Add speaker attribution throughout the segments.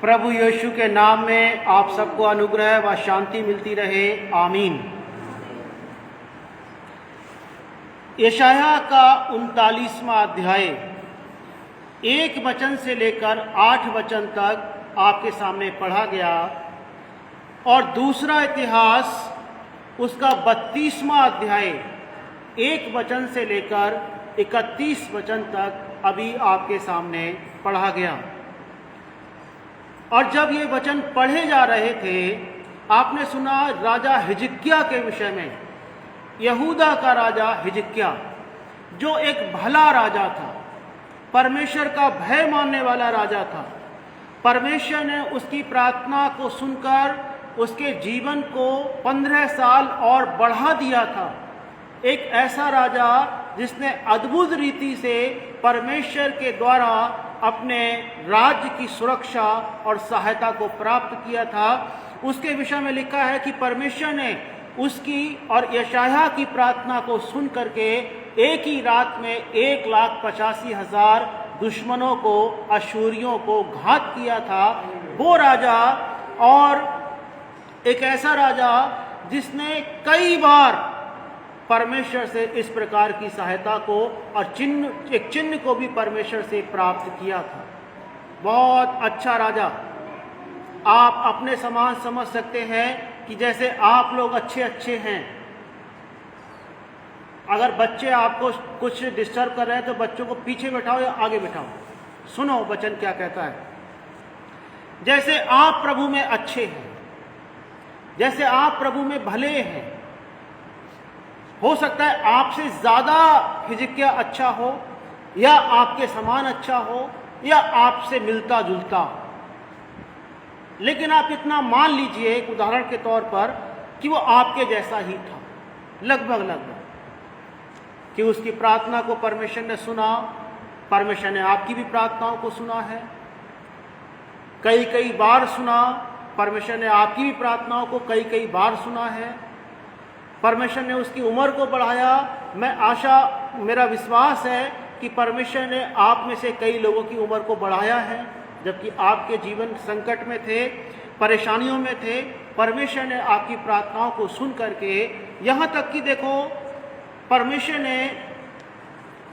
Speaker 1: प्रभु यीशु के नाम में आप सबको अनुग्रह व शांति मिलती रहे, आमीन। यशायाह का 39वां अध्याय 1 वचन से लेकर 8 वचन तक आपके सामने पढ़ा गया और दूसरा इतिहास उसका 32वां अध्याय 1 वचन से लेकर 31 वचन तक अभी आपके सामने पढ़ा गया। और जब ये वचन पढ़े जा रहे थे, आपने सुना राजा हिजकिय्याह के विषय में। यहूदा का राजा हिजकिय्याह जो एक भला राजा था, परमेश्वर का भय मानने वाला राजा था। परमेश्वर ने उसकी प्रार्थना को सुनकर उसके जीवन को 15 साल और बढ़ा दिया था। एक ऐसा राजा जिसने अद्भुत रीति से परमेश्वर के द्वारा अपने राज्य की सुरक्षा और सहायता को प्राप्त किया था। उसके विषय में लिखा है कि परमेश्वर ने उसकी और यशायाह की प्रार्थना को सुन करके एक ही रात में 1,85,000 दुश्मनों को, अशूरियों को घात किया था। वो राजा और एक ऐसा राजा जिसने कई बार परमेश्वर से इस प्रकार की सहायता को और एक चिन्ह को भी परमेश्वर से प्राप्त किया था। बहुत अच्छा राजा। आप अपने समान समझ सकते हैं कि जैसे आप लोग अच्छे हैं, अगर बच्चे आपको कुछ डिस्टर्ब कर रहे हैं तो बच्चों को पीछे बैठाओ या आगे बैठाओ, सुनो वचन क्या कहता है। जैसे आप प्रभु में अच्छे हैं, जैसे आप प्रभु में भले हैं, हो सकता है आपसे ज्यादा हिजकिय्याह अच्छा हो या आपके समान अच्छा हो या आपसे मिलता जुलता हो, लेकिन आप इतना मान लीजिए एक उदाहरण के तौर पर कि वो आपके जैसा ही था, लगभग कि उसकी प्रार्थना को परमेश्वर ने सुना। परमेश्वर ने आपकी भी प्रार्थनाओं को सुना है, कई बार सुना। परमेश्वर ने आपकी भी प्रार्थनाओं को कई बार सुना है। परमेश्वर ने उसकी उम्र को बढ़ाया। मेरा विश्वास है कि परमेश्वर ने आप में से कई लोगों की उम्र को बढ़ाया है, जबकि आपके जीवन संकट में थे, परेशानियों में थे। परमेश्वर ने आपकी प्रार्थनाओं को सुन करके यहाँ तक कि देखो, परमेश्वर ने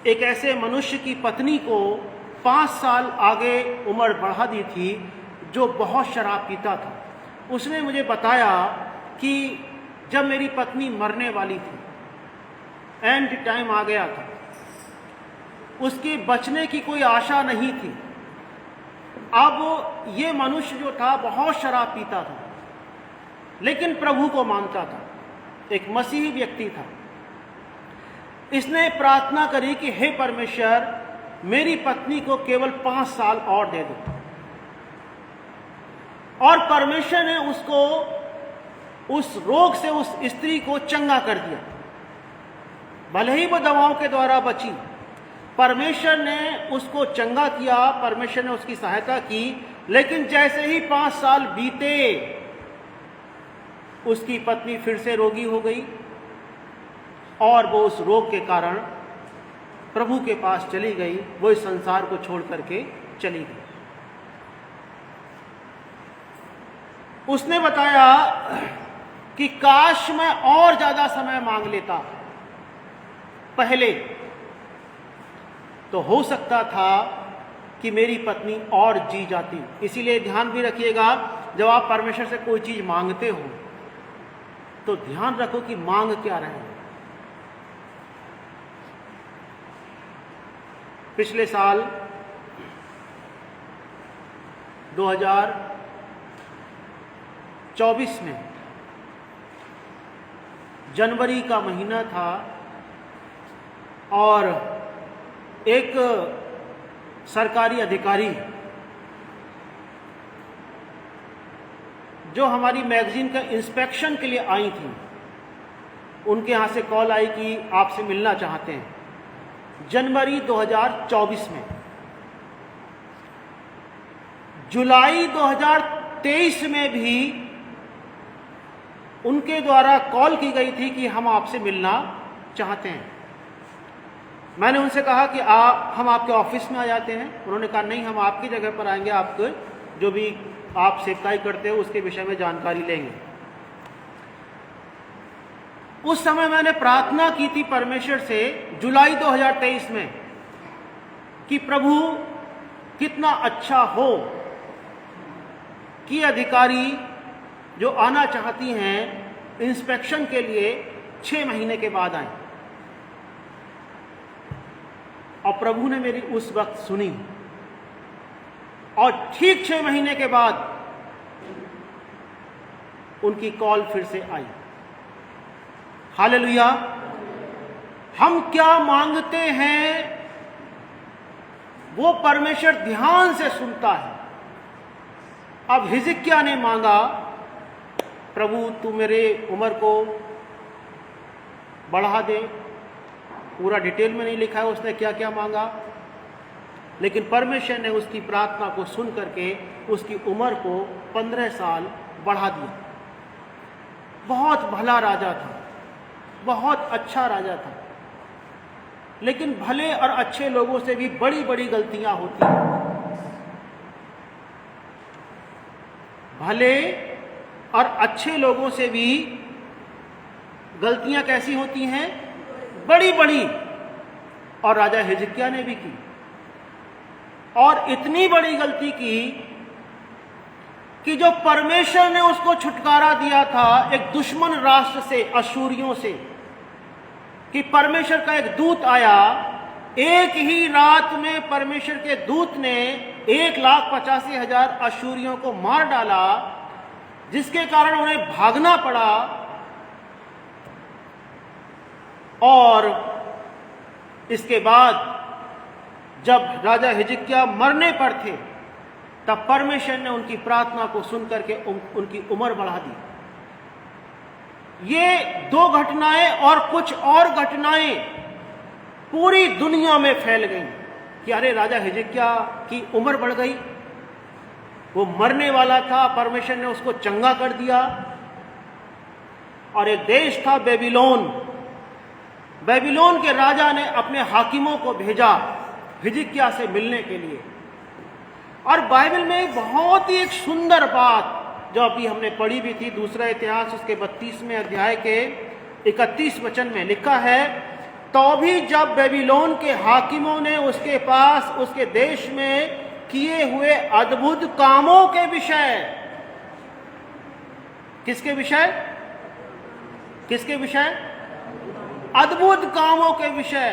Speaker 1: एक ऐसे मनुष्य की पत्नी को 5 साल आगे उम्र बढ़ा दी थी जो बहुत शराब पीता था। उसने मुझे बताया कि जब मेरी पत्नी मरने वाली थी, एंड टाइम आ गया था, उसके बचने की कोई आशा नहीं थी। अब ये मनुष्य जो था बहुत शराब पीता था, लेकिन प्रभु को मानता था, एक मसीही व्यक्ति था। इसने प्रार्थना करी कि हे परमेश्वर, मेरी पत्नी को केवल 5 साल और दे दो। और परमेश्वर ने उसको उस रोग से उस स्त्री को चंगा कर दिया। भले ही वो दवाओं के द्वारा बची, परमेश्वर ने उसको चंगा किया, परमेश्वर ने उसकी सहायता की। लेकिन जैसे ही 5 साल बीते, उसकी पत्नी फिर से रोगी हो गई और वो उस रोग के कारण प्रभु के पास चली गई। वो इस संसार को छोड़ करके चली गई। उसने बताया कि काश मैं और ज्यादा समय मांग लेता पहले, तो हो सकता था कि मेरी पत्नी और जी जाती। इसीलिए ध्यान भी रखिएगा, जब आप परमेश्वर से कोई चीज मांगते हो तो ध्यान रखो कि मांग क्या रहे। पिछले साल 2024 में जनवरी का महीना था और एक सरकारी अधिकारी जो हमारी मैगजीन का इंस्पेक्शन के लिए आई थी, उनके यहाँ से कॉल आई कि आपसे मिलना चाहते हैं। जनवरी 2024 में, जुलाई 2023 में भी उनके द्वारा कॉल की गई थी कि हम आपसे मिलना चाहते हैं। मैंने उनसे कहा कि हम आपके ऑफिस में आ जाते हैं। उन्होंने कहा नहीं, हम आपकी जगह पर आएंगे, आपके जो भी आप सेवकाई करते हो उसके विषय में जानकारी लेंगे। उस समय मैंने प्रार्थना की थी परमेश्वर से जुलाई 2023 में कि प्रभु कितना अच्छा हो कि अधिकारी जो आना चाहती हैं इंस्पेक्शन के लिए 6 महीने के बाद आए। और प्रभु ने मेरी उस वक्त सुनी और ठीक 6 महीने के बाद उनकी कॉल फिर से आई। हालेलुया। हम क्या मांगते हैं वो परमेश्वर ध्यान से सुनता है। अब हिजकिय्याह ने मांगा, प्रभु तू मेरे उम्र को बढ़ा दे। पूरा डिटेल में नहीं लिखा है उसने क्या क्या मांगा, लेकिन परमेश्वर ने उसकी प्रार्थना को सुन करके उसकी उम्र को 15 साल बढ़ा दिया। बहुत भला राजा था, बहुत अच्छा राजा था, लेकिन भले और अच्छे लोगों से भी बड़ी बड़ी गलतियां होती हैं। भले और अच्छे लोगों से भी गलतियां कैसी होती हैं? बड़ी बड़ी। और राजा हिजकिय्याह ने भी की, और इतनी बड़ी गलती की कि जो परमेश्वर ने उसको छुटकारा दिया था एक दुश्मन राष्ट्र से, अशूरियों से, कि परमेश्वर का एक दूत आया, एक ही रात में परमेश्वर के दूत ने 1,85,000 अशूरियों को मार डाला, जिसके कारण उन्हें भागना पड़ा। और इसके बाद जब राजा हिजकिय्याह मरने पर थे तब परमेश्वर ने उनकी प्रार्थना को सुन करके उनकी उम्र बढ़ा दी। ये 2 घटनाएं और कुछ और घटनाएं पूरी दुनिया में फैल गईं कि अरे राजा हिजकिय्याह की उम्र बढ़ गई, वो मरने वाला था, परमेश्वर ने उसको चंगा कर दिया। और एक देश था बेबीलोन, बेबीलोन के राजा ने अपने हाकिमों को भेजा हिजकिय्याह से मिलने के लिए। और बाइबल में बहुत ही एक सुंदर बात जो अभी हमने पढ़ी भी थी, दूसरा इतिहास उसके 32वें अध्याय के 31 वचन में लिखा है, तो भी जब बेबीलोन के हाकिमों ने उसके पास उसके देश में किए हुए अद्भुत कामों के विषय, किसके विषय? किसके विषय? अद्भुत कामों के विषय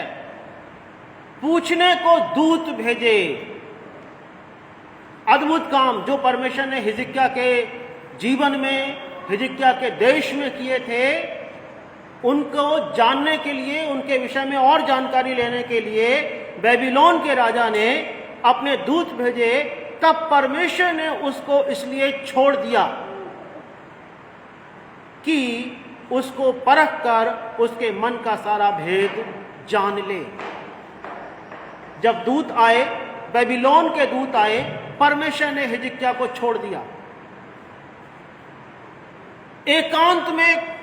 Speaker 1: पूछने को दूत भेजे। अद्भुत काम जो परमेश्वर ने हिजकिय्याह के जीवन में, हिजकिय्याह के देश में किए थे, उनको जानने के लिए, उनके विषय में और जानकारी लेने के लिए बेबीलोन के राजा ने अपने दूत भेजे। तब परमेश्वर ने उसको इसलिए छोड़ दिया कि उसको परख कर उसके मन का सारा भेद जान ले। जब दूत आए, बेबीलोन के दूत आए, परमेश्वर ने हिजकिय्याह को छोड़ दिया। एकांत में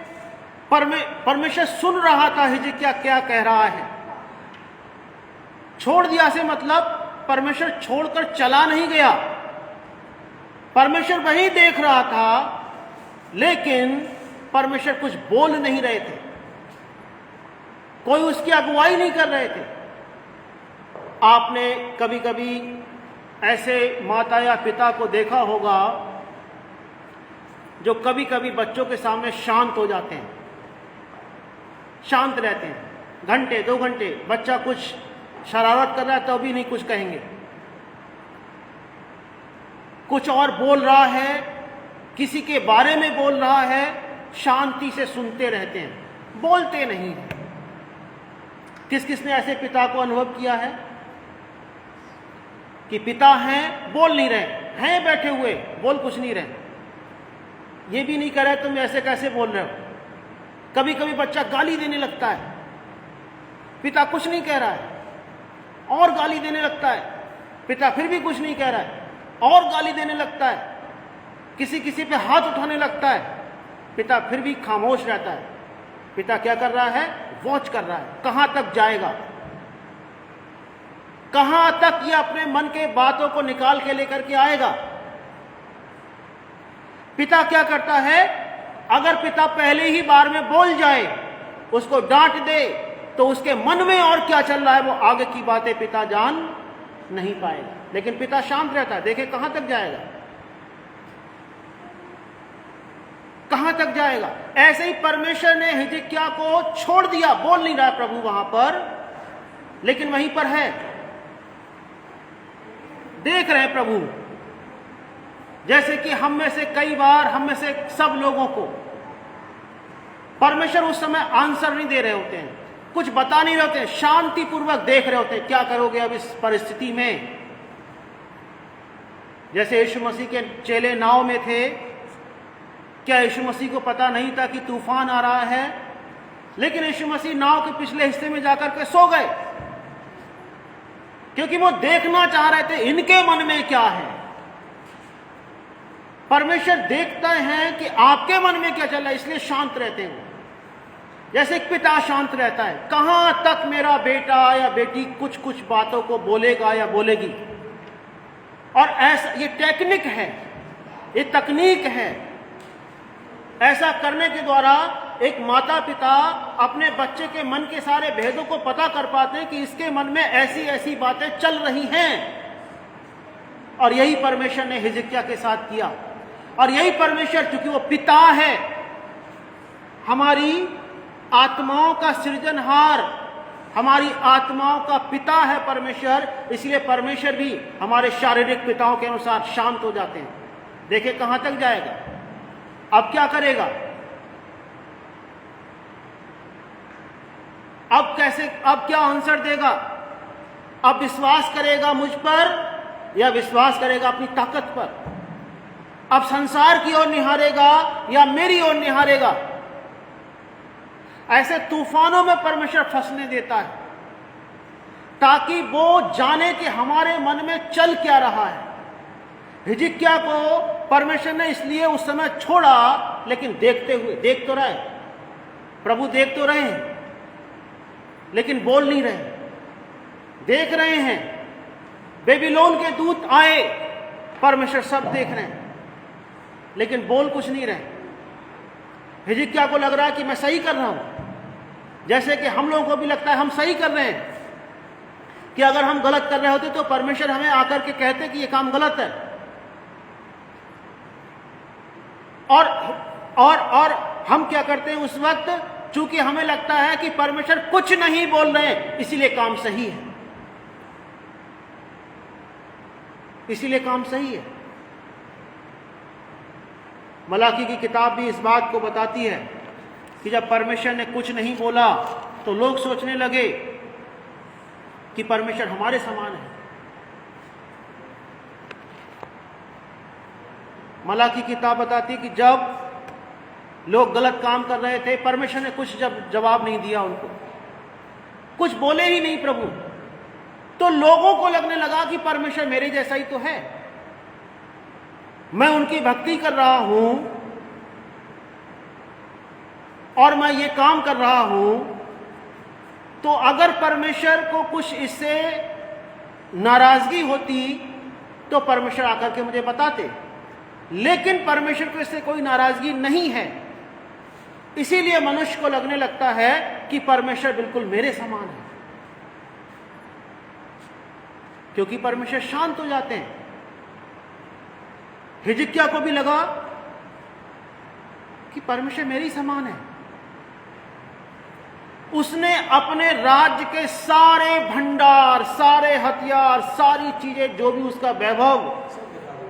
Speaker 1: परमेश्वर सुन रहा था हिजकिय्याह क्या कह रहा है। छोड़ दिया से मतलब परमेश्वर छोड़कर चला नहीं गया, परमेश्वर वही देख रहा था, लेकिन परमेश्वर कुछ बोल नहीं रहे थे, कोई उसकी अगुवाई नहीं कर रहे थे। आपने कभी कभी ऐसे माता या पिता को देखा होगा जो कभी कभी बच्चों के सामने शांत हो जाते हैं, शांत रहते हैं, घंटे 2 घंटे, बच्चा कुछ शरारत कर रहा है तो भी नहीं कुछ कहेंगे, कुछ और बोल रहा है, किसी के बारे में बोल रहा है, शांति से सुनते रहते हैं, बोलते नहीं हैं। किस किसने ऐसे पिता को अनुभव किया है कि पिता हैं, बोल नहीं रहे, हैं बैठे हुए, बोल कुछ नहीं रहे, ये भी नहीं कर रहे तुम ऐसे कैसे बोल रहे हो। कभी कभी बच्चा गाली देने लगता है, पिता कुछ नहीं कह रहा है, और गाली देने लगता है, पिता फिर भी कुछ नहीं कह रहा है, और गाली देने लगता है, किसी किसी पे हाथ उठाने लगता है, पिता फिर भी खामोश रहता है। पिता क्या कर रहा है? वॉच कर रहा है, कहां तक जाएगा, कहां तक ये अपने मन के बातों को निकाल के लेकर के आएगा। पिता क्या करता है, अगर पिता पहले ही बार में बोल जाए, उसको डांट दे, तो उसके मन में और क्या चल रहा है वो आगे की बातें पिता जान नहीं पाएगा। लेकिन पिता शांत रहता है, देखे कहां तक जाएगा, कहां तक जाएगा। ऐसे ही परमेश्वर ने हिजकिय्याह को छोड़ दिया, बोल नहीं रहा प्रभु वहां पर, लेकिन वहीं पर है, देख रहे प्रभु। जैसे कि हम में से कई बार, हम में से सब लोगों को परमेश्वर उस समय आंसर नहीं दे रहे होते हैं, कुछ बता नहीं रहे होते हैं, शांतिपूर्वक देख रहे होते हैं क्या करोगे अब इस परिस्थिति में। जैसे यीशु मसीह के चेले नाव में थे, क्या यीशु मसीह को पता नहीं था कि तूफान आ रहा है? लेकिन यीशु मसीह नाव के पिछले हिस्से में जाकर के सो गए, क्योंकि वो देखना चाह रहे थे इनके मन में क्या है। परमेश्वर देखते हैं कि आपके मन में क्या चल रहा है, इसलिए शांत रहते हैं। जैसे एक पिता शांत रहता है, कहां तक मेरा बेटा या बेटी कुछ कुछ बातों को बोलेगा या बोलेगी। और ऐसा, ये टेक्निक है, ये तकनीक है। ऐसा करने के द्वारा एक माता पिता अपने बच्चे के मन के सारे भेदों को पता कर पाते हैं कि इसके मन में ऐसी ऐसी बातें चल रही हैं। और यही परमेश्वर ने हिजकिय्याह के साथ किया। और यही परमेश्वर, चूंकि वो पिता है, हमारी आत्माओं का सृजनहार, हमारी आत्माओं का पिता है परमेश्वर, इसलिए परमेश्वर भी हमारे शारीरिक पिताओं के अनुसार शांत हो जाते हैं। देखे कहां तक जाएगा, अब क्या करेगा, अब कैसे, अब क्या आंसर देगा, अब विश्वास करेगा मुझ पर या विश्वास करेगा अपनी ताकत पर? अब संसार की ओर निहारेगा या मेरी ओर निहारेगा? ऐसे तूफानों में परमेश्वर फंसने देता है ताकि वो जाने कि हमारे मन में चल क्या रहा है। हिजकिय्याह को परमेश्वर ने इसलिए उस समय छोड़ा, लेकिन देखते हुए, देख तो रहे प्रभु, देख तो रहे हैं, लेकिन बोल नहीं रहे। देख रहे हैं, बेबीलोन के दूत आए, परमेश्वर सब देख रहे हैं, लेकिन बोल कुछ नहीं रहे। हिजकिय्याह को लग रहा है कि मैं सही कर रहा हूं, जैसे कि हम लोगों को भी लगता है हम सही कर रहे हैं, कि अगर हम गलत कर रहे होते तो परमेश्वर हमें आकर के कहते कि ये काम गलत है। और हम क्या करते हैं उस वक्त, चूंकि हमें लगता है कि परमेश्वर कुछ नहीं बोल रहे हैं, इसीलिए काम सही है, इसीलिए काम सही है। मलाकी की किताब भी इस बात को बताती है कि जब परमेश्वर ने कुछ नहीं बोला तो लोग सोचने लगे कि परमेश्वर हमारे समान है। मलाकी की किताब बताती है कि जब लोग गलत काम कर रहे थे, परमेश्वर ने कुछ जवाब नहीं दिया उनको, कुछ बोले ही नहीं प्रभु, तो लोगों को लगने लगा कि परमेश्वर मेरे जैसा ही तो है, मैं उनकी भक्ति कर रहा हूं और मैं ये काम कर रहा हूं, तो अगर परमेश्वर को कुछ इससे नाराजगी होती तो परमेश्वर आकर के मुझे बताते। लेकिन परमेश्वर को इससे कोई नाराजगी नहीं है, इसीलिए मनुष्य को लगने लगता है कि परमेश्वर बिल्कुल मेरे समान है, क्योंकि परमेश्वर शांत हो जाते हैं। हिजकिय्याह को भी लगा कि परमेश्वर मेरी समान है। उसने अपने राज्य के सारे भंडार, सारे हथियार, सारी चीजें, जो भी उसका वैभव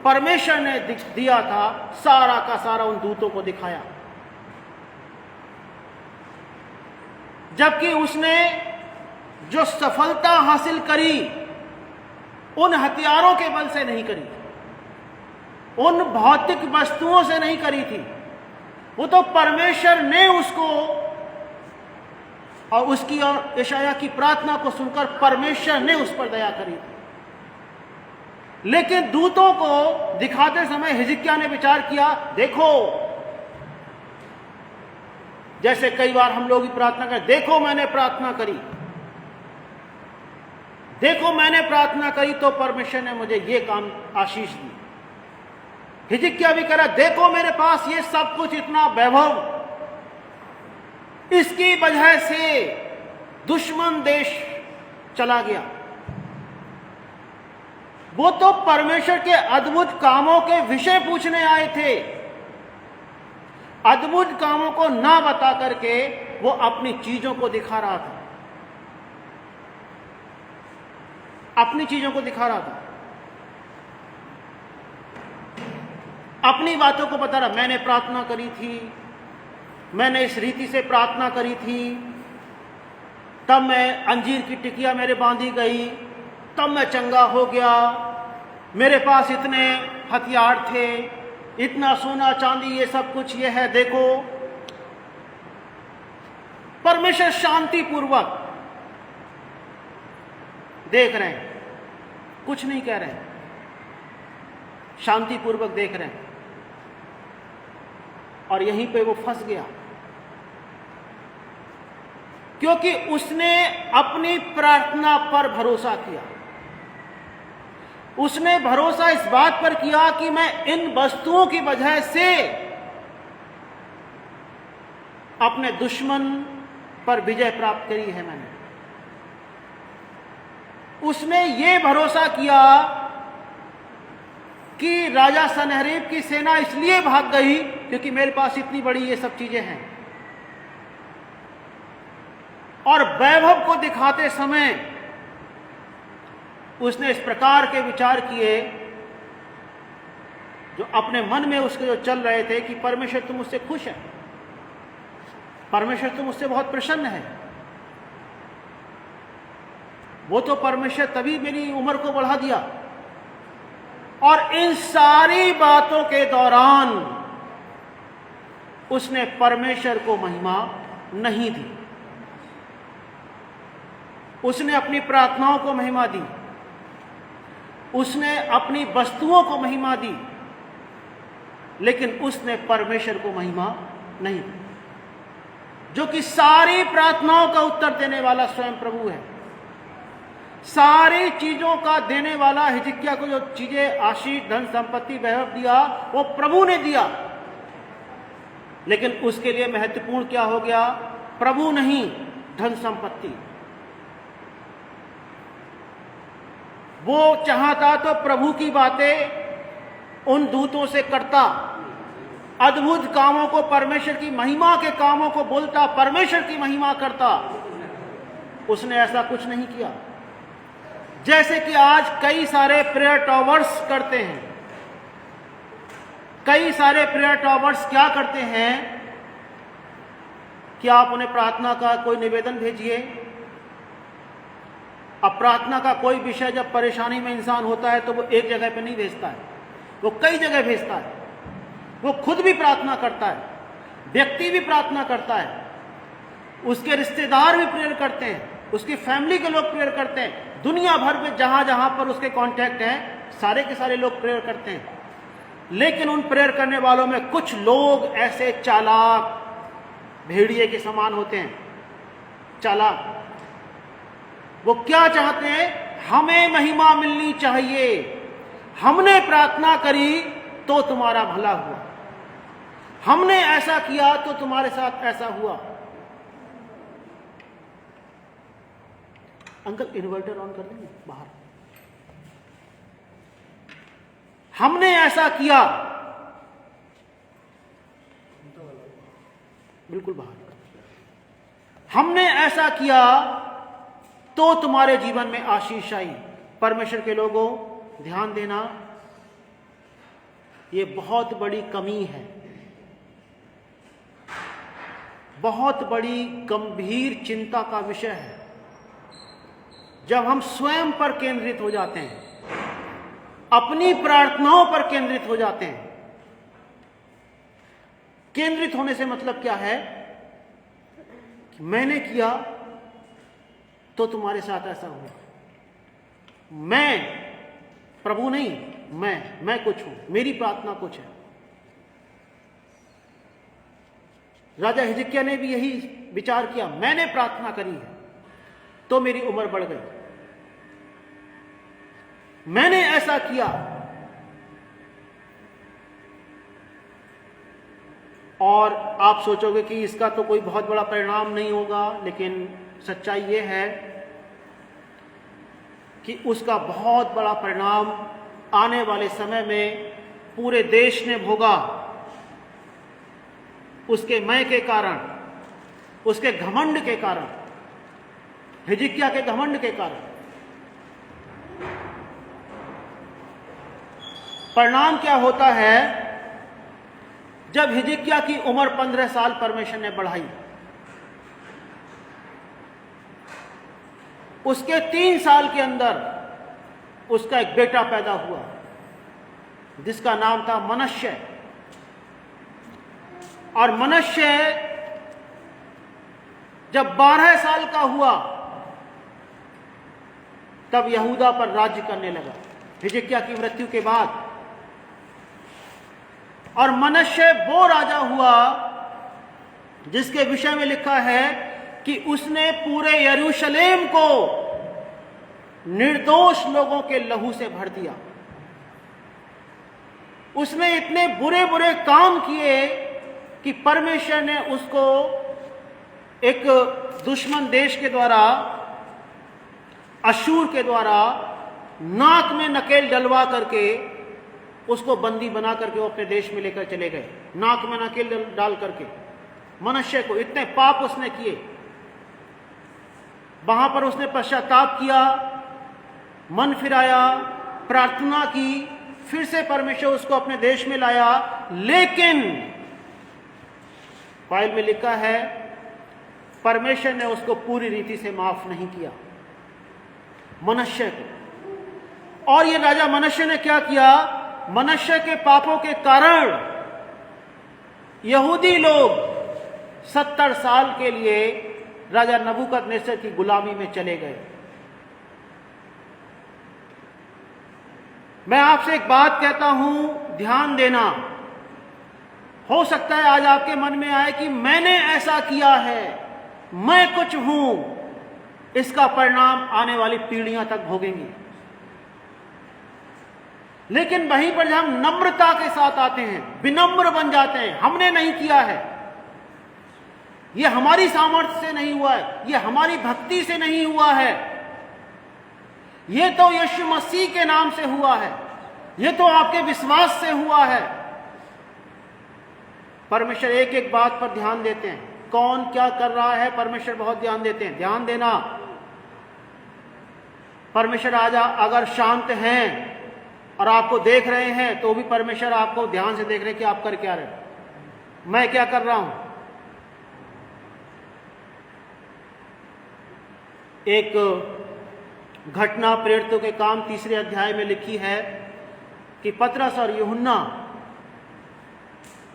Speaker 1: परमेश्वर ने दिया था, सारा का सारा उन दूतों को दिखाया। जबकि उसने जो सफलता हासिल करी उन हथियारों के बल से नहीं करी, उन भौतिक वस्तुओं से नहीं करी थी, वो तो परमेश्वर ने उसको, और उसकी और यशायाह की प्रार्थना को सुनकर परमेश्वर ने उस पर दया करी। लेकिन दूतों को दिखाते समय हिजकिय्याह ने विचार किया, देखो, जैसे कई बार हम लोग भी प्रार्थना करें, देखो मैंने प्रार्थना करी, देखो मैंने प्रार्थना करी तो परमेश्वर ने मुझे ये काम आशीष दी। हिजकिय्याह भी कह रहा, देखो मेरे पास ये सब कुछ, इतना वैभव, इसकी वजह से दुश्मन देश चला गया। वो तो परमेश्वर के अद्भुत कामों के विषय पूछने आए थे, अद्भुत कामों को ना बता करके वो अपनी चीजों को दिखा रहा था, अपनी चीजों को दिखा रहा था, अपनी बातों को बता रहा। मैंने प्रार्थना करी थी, मैंने इस रीति से प्रार्थना करी थी, तब मैं अंजीर की टिकिया मेरे बांधी गई, तब मैं चंगा हो गया, मेरे पास इतने हथियार थे, इतना सोना चांदी, ये सब कुछ ये है, देखो। परमेश्वर शांति पूर्वक देख रहे हैं, कुछ नहीं कह रहे हैं, शांति पूर्वक देख रहे हैं। और यहीं पे वो फंस गया, क्योंकि उसने अपनी प्रार्थना पर भरोसा किया। उसने भरोसा इस बात पर किया कि मैं इन वस्तुओं की वजह से अपने दुश्मन पर विजय प्राप्त करी है मैंने। उसने ये भरोसा किया कि राजा सनहेरीब की सेना इसलिए भाग गई क्योंकि मेरे पास इतनी बड़ी ये सब चीजें हैं। और वैभव को दिखाते समय उसने इस प्रकार के विचार किए जो अपने मन में उसके जो चल रहे थे कि परमेश्वर तुम मुझसे खुश है, परमेश्वर तुम मुझसे बहुत प्रसन्न है। वो तो परमेश्वर तभी मेरी उम्र को बढ़ा दिया। और इन सारी बातों के दौरान उसने परमेश्वर को महिमा नहीं दी। उसने अपनी प्रार्थनाओं को महिमा दी, उसने अपनी वस्तुओं को महिमा दी, लेकिन उसने परमेश्वर को महिमा नहीं दी, जो कि सारी प्रार्थनाओं का उत्तर देने वाला स्वयं प्रभु है। सारी चीजों का देने वाला हिजकिय्याह को जो चीजें, आशीष, धन, संपत्ति, वैभव दिया, वो प्रभु ने दिया। लेकिन उसके लिए महत्वपूर्ण क्या हो गया? प्रभु नहीं, धन संपत्ति। वो चाहता तो प्रभु की बातें उन दूतों से करता, अद्भुत कामों को, परमेश्वर की महिमा के कामों को बोलता, परमेश्वर की महिमा करता। उसने ऐसा कुछ नहीं किया। जैसे कि आज कई सारे प्रेयर टॉवर्स करते हैं। कई सारे प्रेयर टॉवर्स क्या करते हैं कि आप उन्हें प्रार्थना का कोई निवेदन भेजिए। अब प्रार्थना का कोई विषय जब परेशानी में इंसान होता है तो वो एक जगह पे नहीं भेजता है, वो कई जगह भेजता है। वो खुद भी प्रार्थना करता है, व्यक्ति भी प्रार्थना करता है, उसके रिश्तेदार भी प्रेयर करते हैं, उसकी फैमिली के लोग प्रेयर करते हैं, दुनिया भर में जहां जहां पर उसके कांटेक्ट हैं सारे के सारे लोग प्रेयर करते हैं। लेकिन उन प्रेयर करने वालों में कुछ लोग ऐसे चालाक, भेड़िए के समान होते हैं, चालाक। वो क्या चाहते हैं? हमें महिमा मिलनी चाहिए, हमने प्रार्थना करी तो तुम्हारा भला हुआ, हमने ऐसा किया तो तुम्हारे साथ ऐसा हुआ। अंकल इन्वर्टर ऑन कर देंगे बाहर। हमने ऐसा किया, बिल्कुल बाहर। हमने ऐसा किया तो तुम्हारे जीवन में आशीष आई। परमेश्वर के लोगों, ध्यान देना, ये बहुत बड़ी कमी है, बहुत बड़ी गंभीर चिंता का विषय है। जब हम स्वयं पर केंद्रित हो जाते हैं, अपनी प्रार्थनाओं पर केंद्रित हो जाते हैं। केंद्रित होने से मतलब क्या है? कि मैंने किया तो तुम्हारे साथ ऐसा हुआ। मैं, प्रभु नहीं, मैं कुछ हूं, मेरी प्रार्थना कुछ है। राजा हिजकिय्याह ने भी यही विचार किया, मैंने प्रार्थना करी है तो मेरी उम्र बढ़ गई, मैंने ऐसा किया। और आप सोचोगे कि इसका तो कोई बहुत बड़ा परिणाम नहीं होगा, लेकिन सच्चाई ये है कि उसका बहुत बड़ा परिणाम आने वाले समय में पूरे देश ने भोगा। उसके मैं के कारण, उसके घमंड के कारण, हिजकिय्याह के घमंड के कारण। परिणाम क्या होता है? जब हिजकिय्याह की उम्र 15 साल परमेश्वर ने बढ़ाई, उसके 3 साल के अंदर उसका एक बेटा पैदा हुआ जिसका नाम था मनश्शे। और मनश्शे जब 12 साल का हुआ तब यहूदा पर राज्य करने लगा हिजकिय्याह की मृत्यु के बाद। और मनश्शे वो राजा हुआ जिसके विषय में लिखा है कि उसने पूरे यरूशलेम को निर्दोष लोगों के लहू से भर दिया। उसने इतने बुरे बुरे काम किए कि परमेश्वर ने उसको एक दुश्मन देश के द्वारा, अशूर के द्वारा नाक में नकेल डलवा करके उसको बंदी बना करके वो अपने देश में लेकर चले गए। नाक में नकेल डाल करके मनश्शे को, इतने पाप उसने किए। वहां पर उसने पश्चाताप किया, मन फिराया, प्रार्थना की, फिर से परमेश्वर उसको अपने देश में लाया। लेकिन बाइबल में लिखा है परमेश्वर ने उसको पूरी रीति से माफ नहीं किया, मनश्शे को। और ये राजा मनश्शे ने क्या किया? मनश्शे के पापों के कारण यहूदी लोग 70 साल के लिए राजा नबूकदनेस्सर की गुलामी में चले गए। मैं आपसे एक बात कहता हूं, ध्यान देना। हो सकता है आज आपके मन में आए कि मैंने ऐसा किया है, मैं कुछ हूं। इसका परिणाम आने वाली पीढ़ियां तक भोगेंगी। लेकिन वहीं पर जब हम नम्रता के साथ आते हैं, विनम्र बन जाते हैं, हमने नहीं किया है, यह हमारी सामर्थ्य से नहीं हुआ है, यह हमारी भक्ति से नहीं हुआ है, यह तो यीशु मसीह के नाम से हुआ है, यह तो आपके विश्वास से हुआ है। परमेश्वर एक एक बात पर ध्यान देते हैं। कौन क्या कर रहा है परमेश्वर बहुत ध्यान देते हैं। ध्यान देना, परमेश्वर आज अगर शांत हैं और आपको देख रहे हैं तो भी परमेश्वर आपको ध्यान से देख रहे हैं कि आप कर क्या रहे, मैं क्या कर रहा हूं। एक घटना प्रेरितों के काम 3 अध्याय में लिखी है कि पतरस और यूहन्ना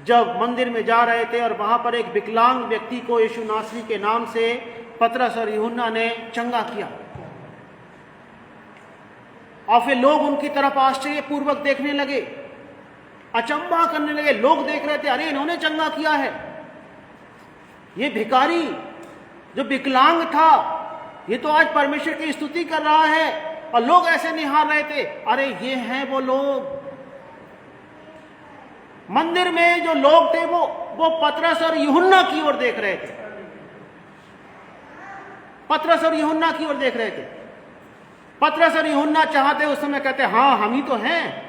Speaker 1: जब मंदिर में जा रहे थे और वहां पर एक विकलांग व्यक्ति को यीशु नासरी के नाम से पतरस और यूहन्ना ने चंगा किया। और फिर लोग उनकी तरफ आश्चर्यपूर्वक देखने लगे, अचंभा करने लगे। लोग देख रहे थे, अरे इन्होंने चंगा किया है। ये भिखारी जो विकलांग था, ये तो आज परमेश्वर की स्तुति कर रहा है। और लोग ऐसे निहार रहे थे, अरे ये हैं वो लोग। मंदिर में जो लोग थे वो पतरस और यूहन्ना की ओर देख रहे थे, पतरस और यूहन्ना की ओर देख रहे थे। पतरस और यूहन्ना चाहते उस समय कहते, हाँ हम ही तो हैं।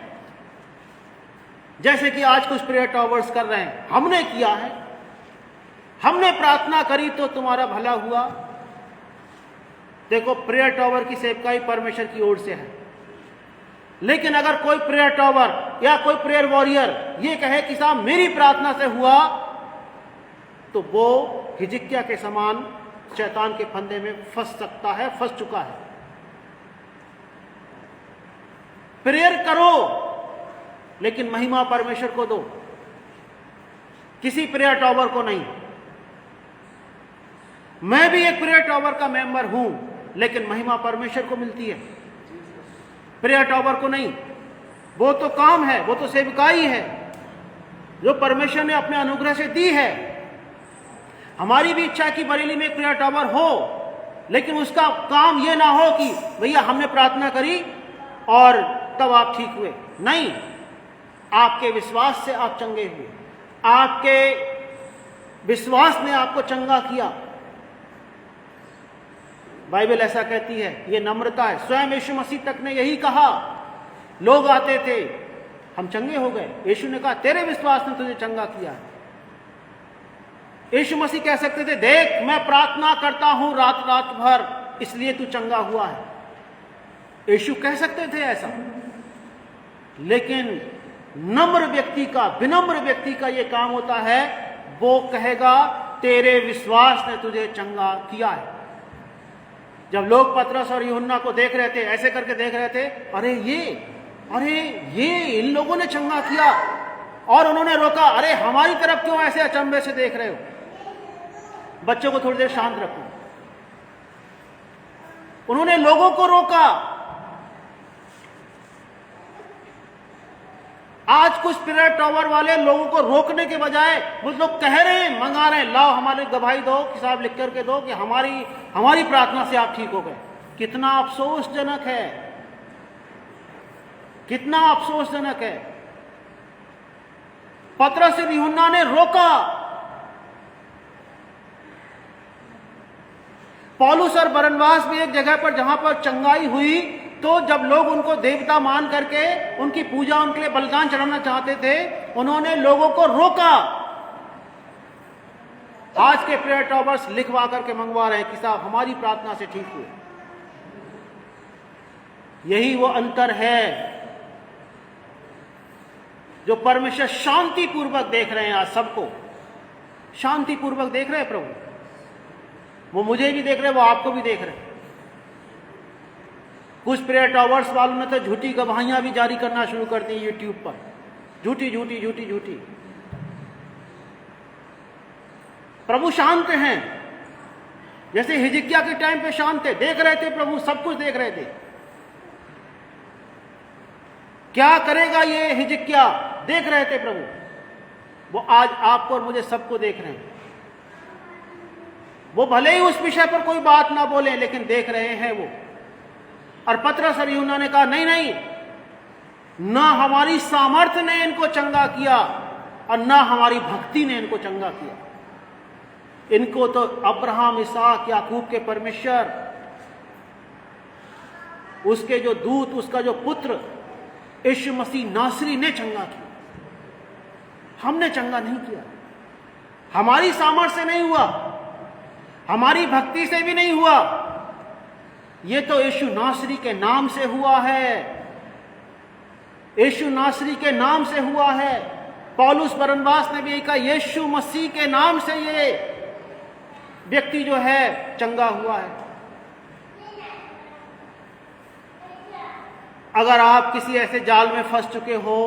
Speaker 1: जैसे कि आज कुछ प्रेयर टॉवर्स कर रहे हैं, हमने किया है, हमने प्रार्थना करी तो तुम्हारा भला हुआ। देखो, प्रेयर टॉवर की सेवकाई परमेश्वर की ओर से है। लेकिन अगर कोई प्रेयर टॉवर या कोई प्रेयर वॉरियर ये कहे कि साहब मेरी प्रार्थना से हुआ, तो वो हिजकिय्याह के समान शैतान के फंदे में फंस सकता है, फंस चुका है। प्रेयर करो लेकिन महिमा परमेश्वर को दो, किसी प्रेयर टॉवर को नहीं। मैं भी एक प्रेयर टॉवर का मेंबर हूं, लेकिन महिमा परमेश्वर को मिलती है, प्रेयर टॉवर को नहीं। वो तो काम है, वो तो सेवकाई है जो परमेश्वर ने अपने अनुग्रह से दी है। हमारी भी इच्छा है कि बरेली में एक प्रेयर टॉवर हो, लेकिन उसका काम ये ना हो कि भैया हमने प्रार्थना करी और तब आप ठीक हुए। नहीं, आपके विश्वास से आप चंगे हुए, आपके विश्वास ने आपको चंगा किया। बाइबल ऐसा कहती है, ये नम्रता है। स्वयं यीशु मसीह तक ने यही कहा। लोग आते थे, हम चंगे हो गए, यीशु ने कहा तेरे विश्वास ने तुझे चंगा किया है। यीशु मसीह कह सकते थे, देख मैं प्रार्थना करता हूं रात रात भर, इसलिए तू चंगा हुआ है। यीशु कह सकते थे ऐसा, लेकिन नम्र व्यक्ति का, विनम्र व्यक्ति का यह काम होता है, वो कहेगा तेरे विश्वास ने तुझे चंगा किया है। जब लोग पतरस और यूहन्ना को देख रहे थे, ऐसे करके देख रहे थे, अरे ये इन लोगों ने चंगा किया, और उन्होंने रोका, अरे हमारी तरफ क्यों ऐसे अचंभे से देख रहे हो? बच्चों को थोड़ी देर शांत रखो। उन्होंने लोगों को रोका। आज कुछ प्रेयर टावर वाले लोगों को रोकने के बजाय वो लोग कह रहे हैं, मंगा रहे हैं, लाओ हमारे गवाही दो, किताब लिख करके दो कि हमारी प्रार्थना से आप ठीक हो गए। कितना अफसोसजनक है, कितना अफसोसजनक है। पतरस और यूहन्ना ने रोका। पौलुस और बरनबास भी एक जगह पर जहां पर चंगाई हुई, तो जब लोग उनको देवता मान करके उनकी पूजा, उनके लिए बलिदान चढ़ाना चाहते थे, उन्होंने लोगों को रोका। आज के प्रेयर टॉवर्स लिखवा करके मंगवा रहे हैं कि साहब हमारी प्रार्थना से ठीक हुए। यही वो अंतर है जो परमेश्वर शांतिपूर्वक देख रहे हैं। आज सबको शांतिपूर्वक देख रहे हैं प्रभु। वो मुझे भी देख रहे हैं, वो आपको भी देख रहे हैं। कुछ प्रेयर टावर्स वालों ने तो झूठी गवाहियां भी जारी करना शुरू कर दी यूट्यूब पर, झूठी। प्रभु शांत हैं, जैसे हिजकिय्याह के टाइम पे शांत थे, देख रहे थे प्रभु, सब कुछ देख रहे थे। क्या करेगा ये हिजकिय्याह, देख रहे थे प्रभु। वो आज आपको और मुझे सबको देख रहे हैं। वो भले ही उस विषय पर कोई बात ना बोले, लेकिन देख रहे हैं वो। और पतरस और यूहन्ना ने कहा नहीं, ना हमारी सामर्थ्य ने इनको चंगा किया और ना हमारी भक्ति ने इनको चंगा किया। इनको तो अब्राहम, इसहाक, याकूब के परमेश्वर, उसके जो दूत, उसका जो पुत्र यीशु मसीह नासरी ने चंगा किया। हमने चंगा नहीं किया। हमारी सामर्थ्य से नहीं हुआ, हमारी भक्ति से भी नहीं हुआ। ये तो यीशु नासरी के नाम से हुआ है। यीशु नासरी के नाम से हुआ है। पौलुस बरनबास ने भी कहा यीशु मसीह के नाम से ये व्यक्ति जो है चंगा हुआ है। अगर आप किसी ऐसे जाल में फंस चुके हो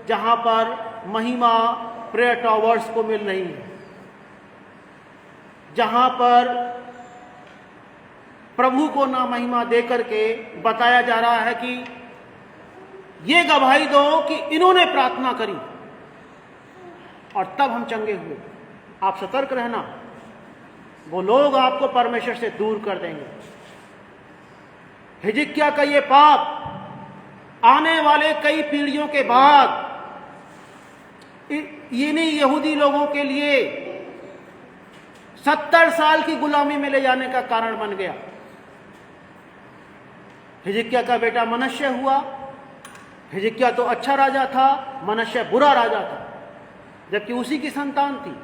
Speaker 1: जहां पर महिमा प्रेयर टावर्स को मिल रही है, जहां पर प्रभु को ना महिमा दे करके बताया जा रहा है कि ये गवाही दो कि इन्होंने प्रार्थना करी और तब हम चंगे हुए, आप सतर्क रहना। वो लोग आपको परमेश्वर से दूर कर देंगे। हिजकिय्याह का ये पाप आने वाले कई पीढ़ियों के बाद इन्हीं यहूदी लोगों के लिए 70 साल की गुलामी में ले जाने का कारण बन गया। हिजकिय्याह का बेटा मनश्शे हुआ। हिजकिय्याह तो अच्छा राजा था, मनश्शे बुरा राजा था, जबकि उसी की संतान थी।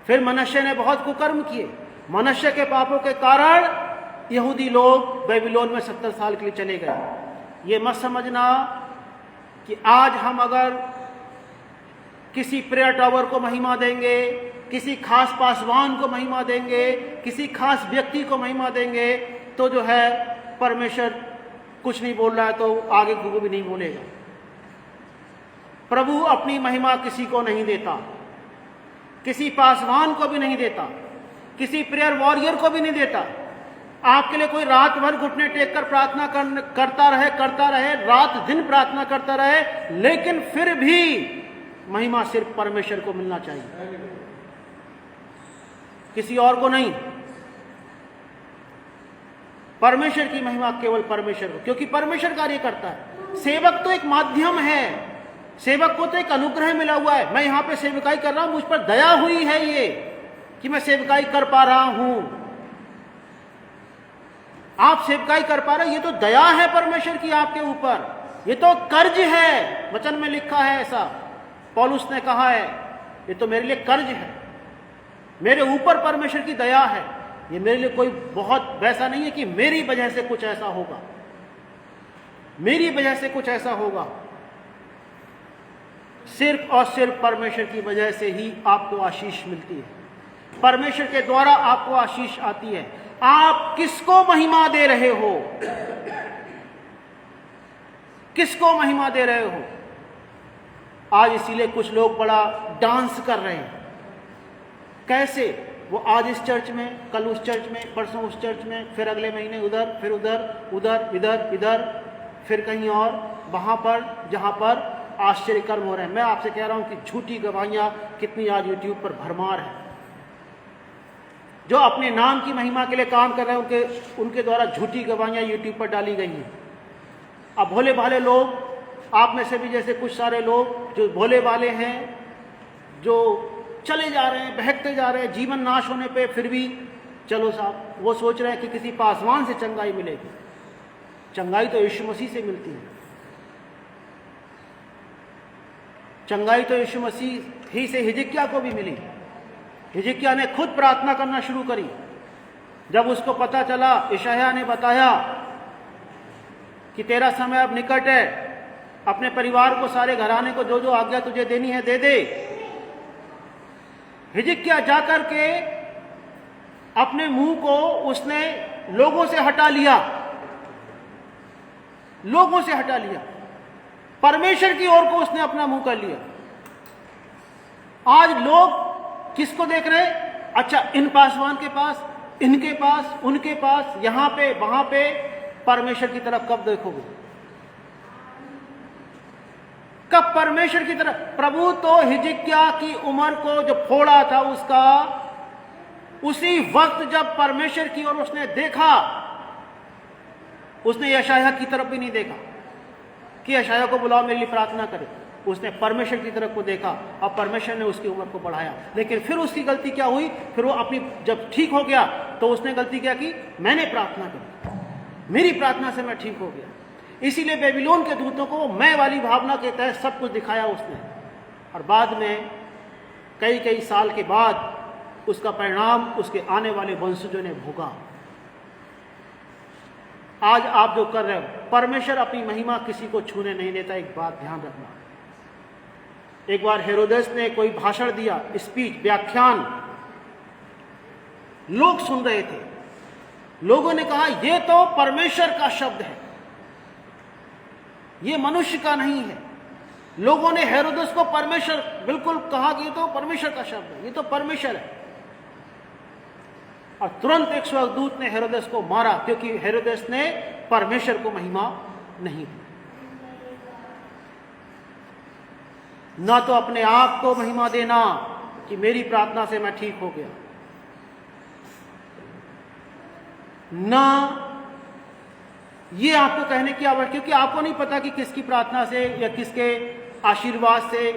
Speaker 1: फिर मनश्शे ने बहुत कुकर्म किए। मनश्शे के पापों के कारण यहूदी लोग बेबीलोन में 70 साल के लिए चले गए। ये मत समझना कि आज हम अगर किसी प्रेयर टावर को महिमा देंगे, किसी खास पासवान को महिमा देंगे, किसी खास व्यक्ति को महिमा देंगे, तो जो है परमेश्वर कुछ नहीं बोल रहा है तो आगे को भी नहीं बोलेगा। प्रभु अपनी महिमा किसी को नहीं देता, किसी पासवान को भी नहीं देता, किसी प्रेयर वॉरियर को भी नहीं देता। आपके लिए कोई रात भर घुटने टेक कर प्रार्थना करता रहे, रात दिन प्रार्थना करता रहे, लेकिन फिर भी महिमा सिर्फ परमेश्वर को मिलना चाहिए, किसी और को नहीं। परमेश्वर की महिमा केवल परमेश्वर को, क्योंकि परमेश्वर कार्य करता है। सेवक तो एक माध्यम है, सेवक को तो एक अनुग्रह मिला हुआ है, मैं यहां पे सेवकाई कर रहा हूं, मुझ पर दया हुई है ये कि मैं सेवकाई कर पा रहा हूं। आप सेवकाई कर पा रहे, ये तो दया है परमेश्वर की आपके ऊपर, ये तो कर्ज है। वचन में लिखा है ऐसा, पौलुस ने कहा है, ये तो मेरे लिए कर्ज है, मेरे ऊपर परमेश्वर की दया है। ये मेरे लिए कोई बहुत वैसा नहीं है कि मेरी वजह से कुछ ऐसा होगा, मेरी वजह से कुछ ऐसा होगा। सिर्फ और सिर्फ परमेश्वर की वजह से ही आपको आशीष मिलती है, परमेश्वर के द्वारा आपको आशीष आती है। आप किसको महिमा दे रहे हो? किसको महिमा दे रहे हो? आज इसीलिए कुछ लोग बड़ा डांस कर रहे हैं। कैसे? वो आज इस चर्च में, कल उस चर्च में, परसों उस चर्च में, फिर अगले महीने उधर, फिर उधर, उधर, इधर, इधर, फिर कहीं और, वहां पर जहां पर आश्चर्य कर्म हो रहे हैं। मैं आपसे कह रहा हूं कि झूठी गवाहियां कितनी आज यूट्यूब पर भरमार है। जो अपने नाम की महिमा के लिए काम कर रहे हैं उनके द्वारा झूठी गवाहियां यूट्यूब पर डाली गई हैं। अब भोले भाले लोग, आप में से भी जैसे कुछ सारे लोग जो भोले भाले हैं, जो चले जा रहे हैं, बहकते जा रहे हैं, जीवन नाश होने पे फिर भी चलो साहब, वो सोच रहे हैं कि किसी पासवान से चंगाई मिलेगी। चंगाई तो यीशु मसीह से मिलती है, चंगाई तो यीशु मसीह ही से हिजकिय्याह को भी मिली। हिजकिय्याह ने खुद प्रार्थना करना शुरू करी जब उसको पता चला, यशायाह ने बताया कि तेरा समय अब निकट है, अपने परिवार को, सारे घराने को जो जो आज्ञा तुझे देनी है दे दे। हिजकिय्याह जाकर के अपने मुंह को उसने लोगों से हटा लिया, लोगों से हटा लिया, परमेश्वर की ओर को उसने अपना मुंह कर लिया। आज लोग किसको देख रहे? अच्छा, इन पासवान के पास, इनके पास, उनके पास, यहां पे, वहां पे। परमेश्वर की तरफ कब देखोगे? कब परमेश्वर की तरफ? प्रभु तो हिजकिय्याह की उम्र को जो फोड़ा था उसका, उसी वक्त जब परमेश्वर की ओर उसने देखा, उसने यशायाह की तरफ भी नहीं देखा कि यशायाह को बुलाओ मेरे लिए प्रार्थना करे। उसने परमेश्वर की तरफ को देखा और परमेश्वर ने उसकी उम्र को बढ़ाया। लेकिन फिर उसकी गलती क्या हुई? फिर वो अपनी, जब ठीक हो गया तो उसने गलती क्या की? मैंने प्रार्थना की, मेरी प्रार्थना से मैं ठीक हो गया। इसीलिए बेबीलोन के दूतों को मैं वाली भावना के तहत सब कुछ दिखाया उसने, और बाद में कई कई साल के बाद उसका परिणाम उसके आने वाले वंशजों ने भोगा। आज आप जो कर रहे हो, परमेश्वर अपनी महिमा किसी को छूने नहीं देता। एक बात ध्यान रखना, एक बार हेरोदेस ने कोई भाषण दिया, स्पीच, व्याख्यान, लोग सुन रहे थे। लोगों ने कहा यह तो परमेश्वर का शब्द है, ये मनुष्य का नहीं है। लोगों ने हेरोदेस को परमेश्वर बिल्कुल कहा कि ये तो परमेश्वर का शब्द है, ये तो परमेश्वर है। और तुरंत एक स्वर्गदूत ने हेरोदेस को मारा, क्योंकि हेरोदेस ने परमेश्वर को महिमा नहीं दी। ना तो अपने आप को महिमा देना कि मेरी प्रार्थना से मैं ठीक हो गया, ना ये आपको कहने की आवश्यकता, क्योंकि आपको नहीं पता कि किसकी प्रार्थना से या किसके आशीर्वाद से।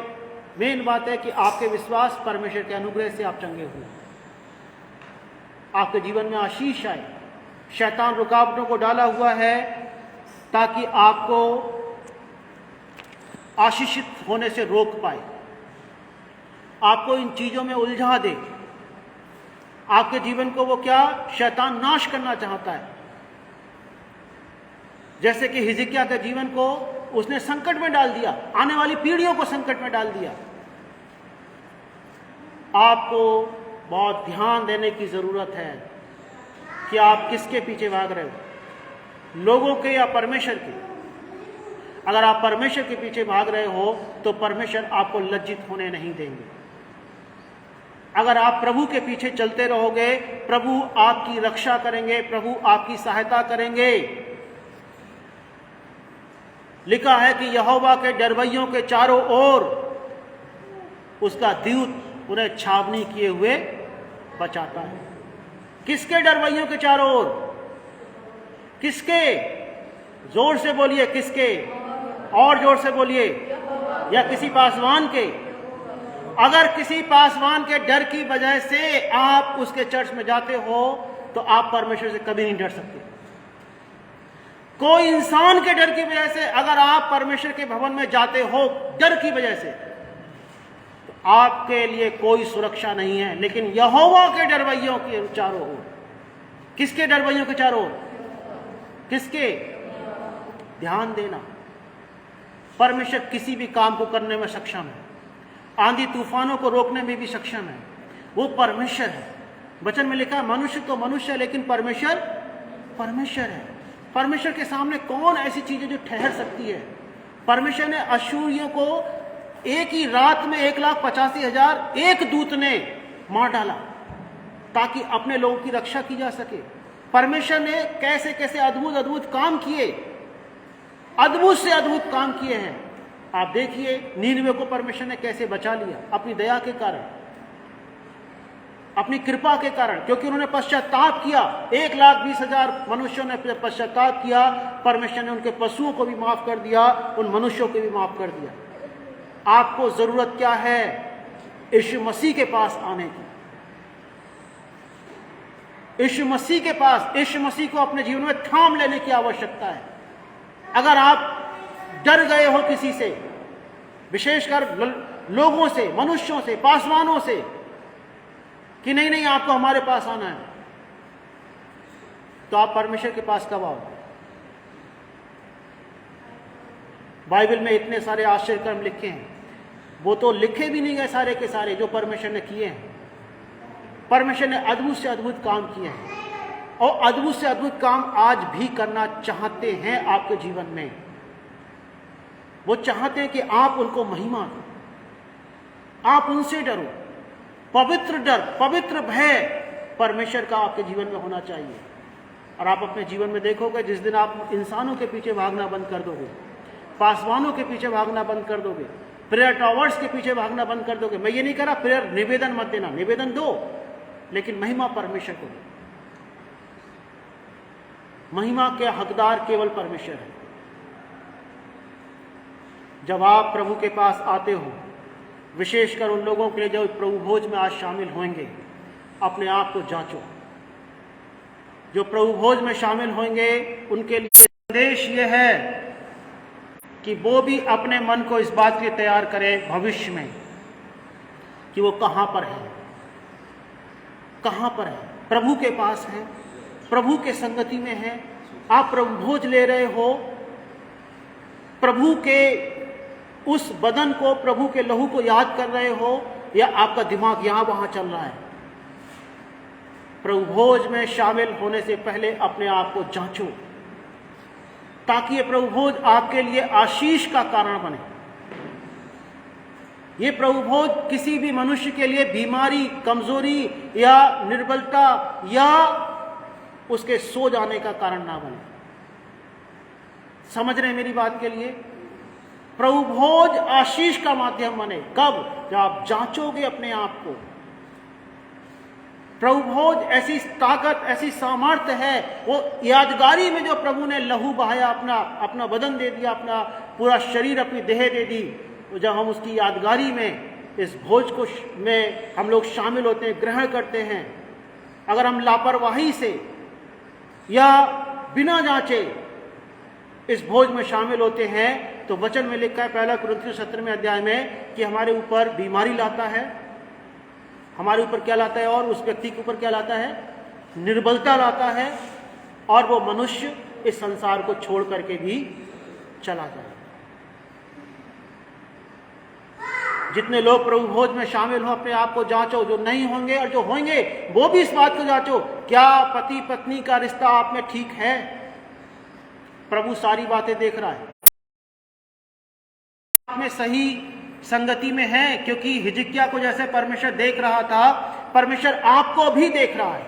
Speaker 1: मेन बात है कि आपके विश्वास, परमेश्वर के अनुग्रह से आप चंगे हुए, आपके जीवन में आशीष आए। शैतान रुकावटों को डाला हुआ है ताकि आपको आशीषित होने से रोक पाए, आपको इन चीजों में उलझा दे। आपके जीवन को वो क्या, शैतान नाश करना चाहता है। जैसे कि हिजकिय्याह के जीवन को उसने संकट में डाल दिया, आने वाली पीढ़ियों को संकट में डाल दिया। आपको बहुत ध्यान देने की जरूरत है कि आप किसके पीछे भाग रहे हो, लोगों के या परमेश्वर के। अगर आप परमेश्वर के पीछे भाग रहे हो तो परमेश्वर आपको लज्जित होने नहीं देंगे। अगर आप प्रभु के पीछे चलते रहोगे, प्रभु आपकी रक्षा करेंगे, प्रभु आपकी सहायता करेंगे। लिखा है कि यहोवा के डरवैयों के चारों ओर उसका दूत उन्हें छावनी किए हुए बचाता है। किसके डरवैयों के चारों ओर? किसके? जोर से बोलिए, किसके? और जोर से बोलिए, या किसी पासवान के। अगर किसी पासवान के डर की वजह से आप उसके चर्च में जाते हो तो आप परमेश्वर से कभी नहीं डर सकते। कोई इंसान के डर की वजह से अगर आप परमेश्वर के भवन में जाते हो डर की वजह से, तो आपके लिए कोई सुरक्षा नहीं है। लेकिन यहोवा के डरवैयों के चारों ओर, किसके डरवैयों के चारों ओर? किसके? ध्यान देना, परमेश्वर किसी भी काम को करने में सक्षम है, आंधी तूफानों को रोकने में भी सक्षम है। वो परमेश्वर है। वचन में लिखा है मनुष्य तो मनुष्य है लेकिन परमेश्वर परमेश्वर है। परमेश्वर के सामने कौन ऐसी चीजें जो ठहर सकती है? परमेश्वर ने अशूरियों को एक ही रात में 1,85,000 एक दूत ने मार डाला ताकि अपने लोगों की रक्षा की जा सके। परमेश्वर ने कैसे कैसे अद्भुत अद्भुत काम किए, अद्भुत से अद्भुत काम किए हैं। आप देखिए नीनवे को परमेश्वर ने कैसे बचा लिया, अपनी दया के कारण, अपनी कृपा के कारण, क्योंकि उन्होंने पश्चाताप किया। 1,20,000 मनुष्यों ने पश्चाताप किया। परमेश्वर ने उनके पशुओं को भी माफ कर दिया, उन मनुष्यों को भी माफ कर दिया। आपको जरूरत क्या है? यीशु मसीह के पास आने की, यीशु मसीह के पास, यीशु मसीह को अपने जीवन में थाम लेने की आवश्यकता है। अगर आप डर गए हो किसी से, विशेषकर लोगों से, मनुष्यों से, पासवानों से, कि नहीं नहीं आपको हमारे पास आना है, तो आप परमेश्वर के पास कब आओ? बाइबल में इतने सारे आश्चर्य कर्म लिखे हैं, वो तो लिखे भी नहीं गए सारे के सारे जो परमेश्वर ने किए हैं। परमेश्वर ने अद्भुत से अद्भुत काम किए हैं और अद्भुत से अद्भुत काम आज भी करना चाहते हैं आपके जीवन में। वो चाहते हैं कि आप उनको महिमा दो, आप उनसे डरो। पवित्र डर, पवित्र भय परमेश्वर का आपके जीवन में होना चाहिए। और आप अपने जीवन में देखोगे जिस दिन आप इंसानों के पीछे भागना बंद कर दोगे, पासवानों के पीछे भागना बंद कर दोगे, प्रेयर टॉवर्स के पीछे भागना बंद कर दोगे। मैं ये नहीं कह रहा प्रेयर निवेदन मत देना, निवेदन दो, लेकिन महिमा परमेश्वर को दो। महिमा के हकदार केवल परमेश्वर है। जब आप प्रभु के पास आते हो, विशेषकर उन लोगों के लिए जो प्रभु भोज में आज शामिल होंगे, अपने आप को जांचो। जो प्रभु भोज में शामिल होंगे उनके लिए संदेश ये है कि वो भी अपने मन को इस बात के लिए तैयार करें भविष्य में कि वो कहां पर है, कहां पर है। प्रभु के पास है, प्रभु के संगति में है। आप प्रभु भोज ले रहे हो, प्रभु के उस बदन को, प्रभु के लहू को याद कर रहे हो, या आपका दिमाग यहां वहां चल रहा है? प्रभु भोज में शामिल होने से पहले अपने आप को जांचो, ताकि ये प्रभु भोज आपके लिए आशीष का कारण बने। ये प्रभु भोज किसी भी मनुष्य के लिए बीमारी, कमजोरी या निर्बलता या उसके सो जाने का कारण ना बने। समझ रहे हैं मेरी बात के लिए? प्रभु भोज आशीष का माध्यम बने। कब? जब आप जांचोगे अपने आप को। प्रभु भोज ऐसी ताकत, ऐसी सामर्थ्य है, वो यादगारी में जो प्रभु ने लहू बहाया, अपना बदन दे दिया, अपना पूरा शरीर, अपनी देह दे दी, तो जब हम उसकी यादगारी में इस भोज को में हम लोग शामिल होते हैं, ग्रहण करते हैं, अगर हम लापरवाही से या बिना जांचे इस भोज में शामिल होते हैं, तो वचन में लिखा है 1 कुरिन्थियों 17वें अध्याय में कि हमारे ऊपर बीमारी लाता है, हमारे ऊपर क्या लाता है, और उस व्यक्ति के ऊपर क्या लाता है? निर्बलता लाता है, और वो मनुष्य इस संसार को छोड़ करके भी चला जाए। जितने लोग प्रभु भोज में शामिल हो, अपने आप को जांचो। जो नहीं होंगे और जो होंगे वो भी इस बात को जांचो, क्या पति पत्नी का रिश्ता आप में ठीक है? प्रभु सारी बातें देख रहा है, आप में सही संगति में है, क्योंकि हिजकिय्याह को जैसे परमेश्वर देख रहा था, परमेश्वर आपको भी देख रहा है।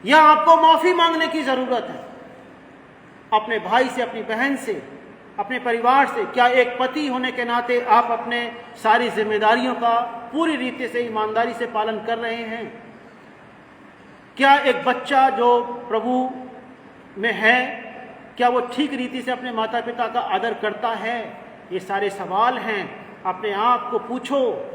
Speaker 1: या आपको माफी मांगने की जरूरत है अपने भाई से, अपनी बहन से, अपने परिवार से। क्या एक पति होने के नाते आप अपने सारी जिम्मेदारियों का पूरी रीति से, ईमानदारी से पालन कर रहे हैं? क्या एक बच्चा जो प्रभु में है, क्या वो ठीक रीति से अपने माता पिता का आदर करता है? ये सारे सवाल हैं। अपने आप को पूछो।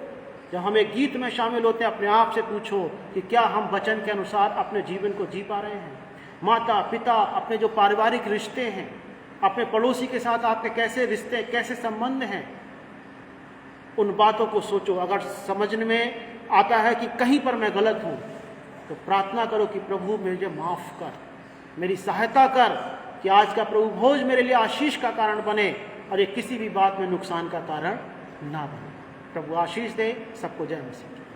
Speaker 1: जब हम एक गीत में शामिल होते हैं, अपने आप से पूछो कि क्या हम वचन के अनुसार अपने जीवन को जी पा रहे हैं। माता पिता, अपने जो पारिवारिक रिश्ते हैं, अपने पड़ोसी के साथ आपके कैसे रिश्ते, कैसे संबंध हैं, उन बातों को सोचो। अगर समझने में आता है कि कहीं पर मैं गलत हूँ, तो प्रार्थना करो कि प्रभु मुझे माफ़ कर, मेरी सहायता कर, कि आज का प्रभु भोज मेरे लिए आशीष का कारण बने और ये किसी भी बात में नुकसान का कारण ना बने। प्रभु आशीष दे। सबको जय मसीह।